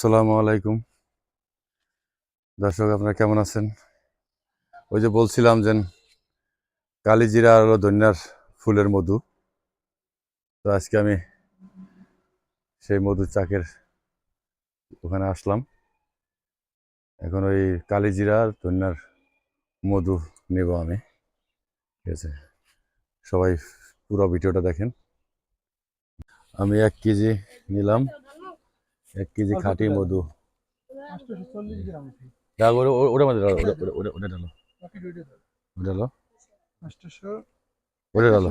আসসালামু আলাইকুম দর্শক, আপনারা কেমন আছেন? ওই যে বলছিলাম যে কালিজিরা আর হলো ধনিয়ার ফুলের মধু। তো আজকে আমি সেই মধু চাকের ওখানে আসলাম। এখন ওই কালিজিরা আর ধনিয়ার মধু নেব আমি। ঠিক আছে, সবাই পুরো ভিডিওটা দেখেন। আমি 1 কেজি নিলাম, 1 কেজি খাঁটি মধু। ওটা মধ্যে ডালো, ওটা ডালো, ওটা ডালো, ওটা ডালো।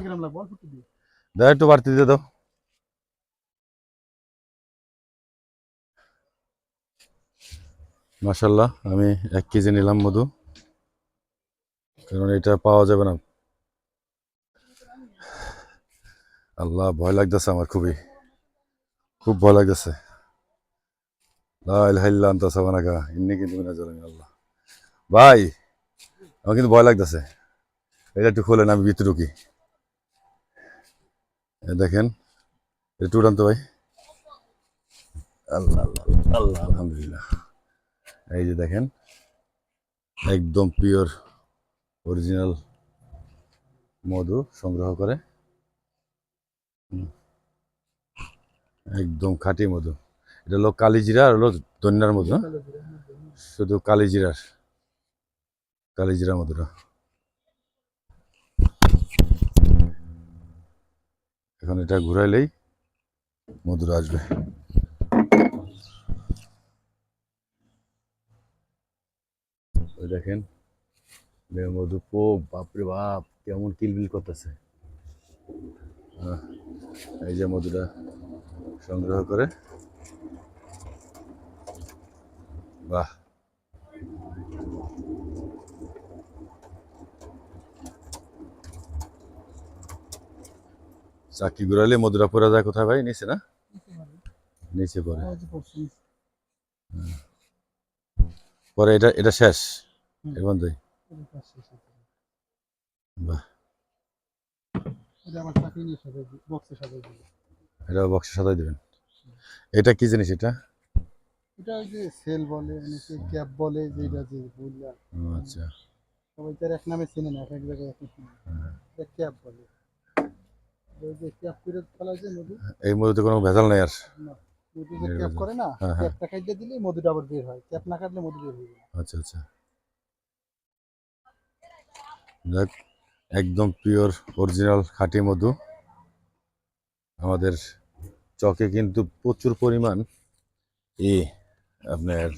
দাও একটু বাড়তি দিয়ে দাও। মাশাল্লাহ, আমি 1 কেজি নিলাম মধু, কারণ এটা পাওয়া যাবে না। আল্লাহ, ভয় লাগতেছে আমার, খুব ভয় লাগতেছে। আল্লাহ ভাই, আমার কিন্তু ভয় লাগতেছে। এটা একটু খোলেন, আমি ভিতরে ঢুকি। দেখেন, একটু উঠান তো ভাই। আল্লাহ আল্লাহ আল্লাহ, আলহামদুলিল্লাহ। এই যে দেখেন, একদম পিওর অরিজিনাল মধু সংগ্রহ করে, একদম খাঁটি মধু। এটা হলো কালিজিরা আর হলো ধনিয়ার মধু, শুধু কালিজিরা মধুটা। এখন এটা ঘুরাইলেই মধুরা আসবে। ওই দেখেন মধু, বাপরে বাপ, কেমন কিলবিল করতেছে। এই যে মধুটা সংগ্রহ করে, বাহ, চাকি ঘুরাইলে মধুরা পড়া যায় কোথায় ভাই? নিচে না? নিচে পড়ে। পরে এটা এটা শেষ, এর মধ্যেই। বাহ, এটা বক্সে সাজাই দেবেন। এটা কি জিনিস এটা? এটা ওই যে সেল বলে, অনেকে ক্যাপ বলে, যেটা যে বুঝলাম। আচ্ছা, সবাই তার এক নামে চেনে না, এক এক জায়গায় এক এক নামে। এটা ক্যাপ বলে। ওই যে ক্যাপ করে ফেলা যায় মধু। এই মধুতে কোনো ভেজাল নাই আর? না, মধু যে ক্যাপ করে না, হ্যাঁ হ্যাঁ, ক্যাপটা কাটলে দিলেই মধুটা আবার বের হয়, ক্যাপ না কাটলে মধু বের হবে না। আচ্ছা আচ্ছা। যাক, একদম পিওর অরিজিনাল খাঁটি মধু। আমাদের চকে কিন্তু প্রচুর পরিমাণ আপনার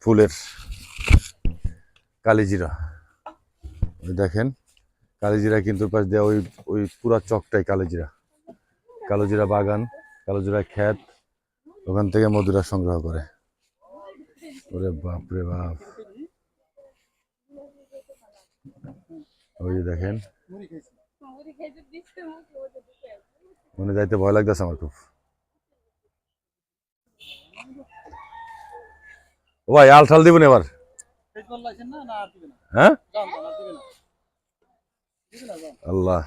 ফুলের কালিজিরা। ওই দেখেন, কালিজিরা কিন্তু পাশ দিয়ে ওই ওই পুরা চকটাই কালিজিরা, কালোজিরা বাগান, কালোজিরা ক্ষেত, ওখান থেকে মধুরা সংগ্রহ করে। ওরে বাপ রে বাপ, ওই যে দেখেন, মনে যাইতে ভয় লাগতেছে আমার খুব। ও ভাই, আলঠাল দিবেন এবার? হ্যাঁ, আল্লাহ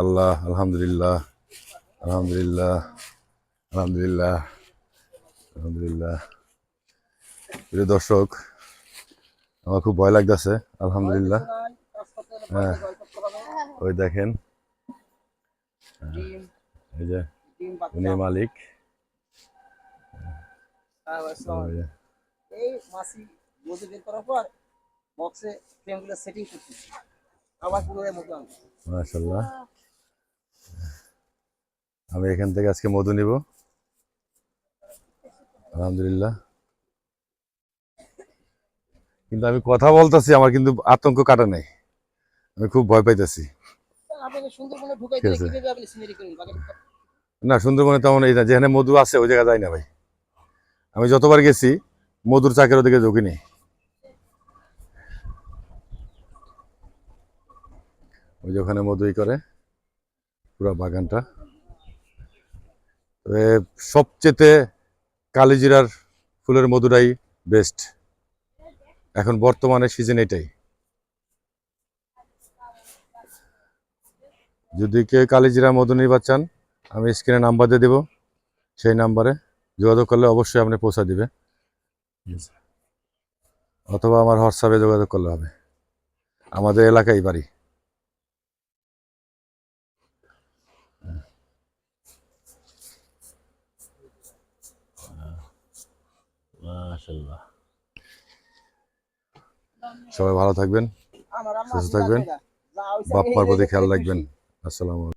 আল্লাহ, আলহামদুলিল্লাহ আলহামদুলিল্লাহ আলহামদুলিল্লাহ আলহামদুলিল্লাহ। প্রিয় দর্শক, আমার খুব ভয় লাগতেছে। আলহামদুলিল্লাহ। হ্যাঁ, ওই দেখেন, এই যে উনি মালিক। এই মাছি মধু বের করার পর বক্সে ফ্রেমগুলো সেটিং করতেছি, আবার পুনরায় মধু আনছি। মাশাআল্লাহ, আমি এখান থেকে আজকে মধু নিব, আলহামদুলিল্লাহ। কিন্তু আমি কথা বলতেছি, আমার কিন্তু আতঙ্ক কাটা নাই, আমি খুব ভয় পাইতেছি। আপনাকে সুন্দরবনে ঢুকাই ঠিক দিলে আছে, কিভাবে আপনি সিনারি করবেন? না সুন্দরবনে তেমন এই যেখানে মধু আছে ওই জায়গায় যাই না ভাই। আমি যতবার গেছি মধুর চাকের ওদিকে ঝুঁকি নেই। ওই যে ওখানে মধুই করে পুরো বাগানটা। সবচেয়ে কালিজিরার ফুলের মধুটাই বেস্ট, এখন বর্তমানে সিজন এটাই। যদি কেউ কালিজিরা মধু নিতে চান, আমি স্ক্রিনে নাম্বার দিয়ে দেবো, সেই নাম্বারে যোগাযোগ করলে অবশ্যই আপনি পৌঁছা দিবে, অথবা আমার হোয়াটসঅ্যাপে যোগাযোগ করলে হবে। আমাদের এলাকায় বাড়ি। মাশাআল্লাহ। সবাই ভালো থাকবেন, আমার আম্মা সুস্থ থাকবেন, যা হইছে বাপ আমি মার প্রতি এই খেয়াল খুশি। রাখবেন। আসসালামু আলাইকুম।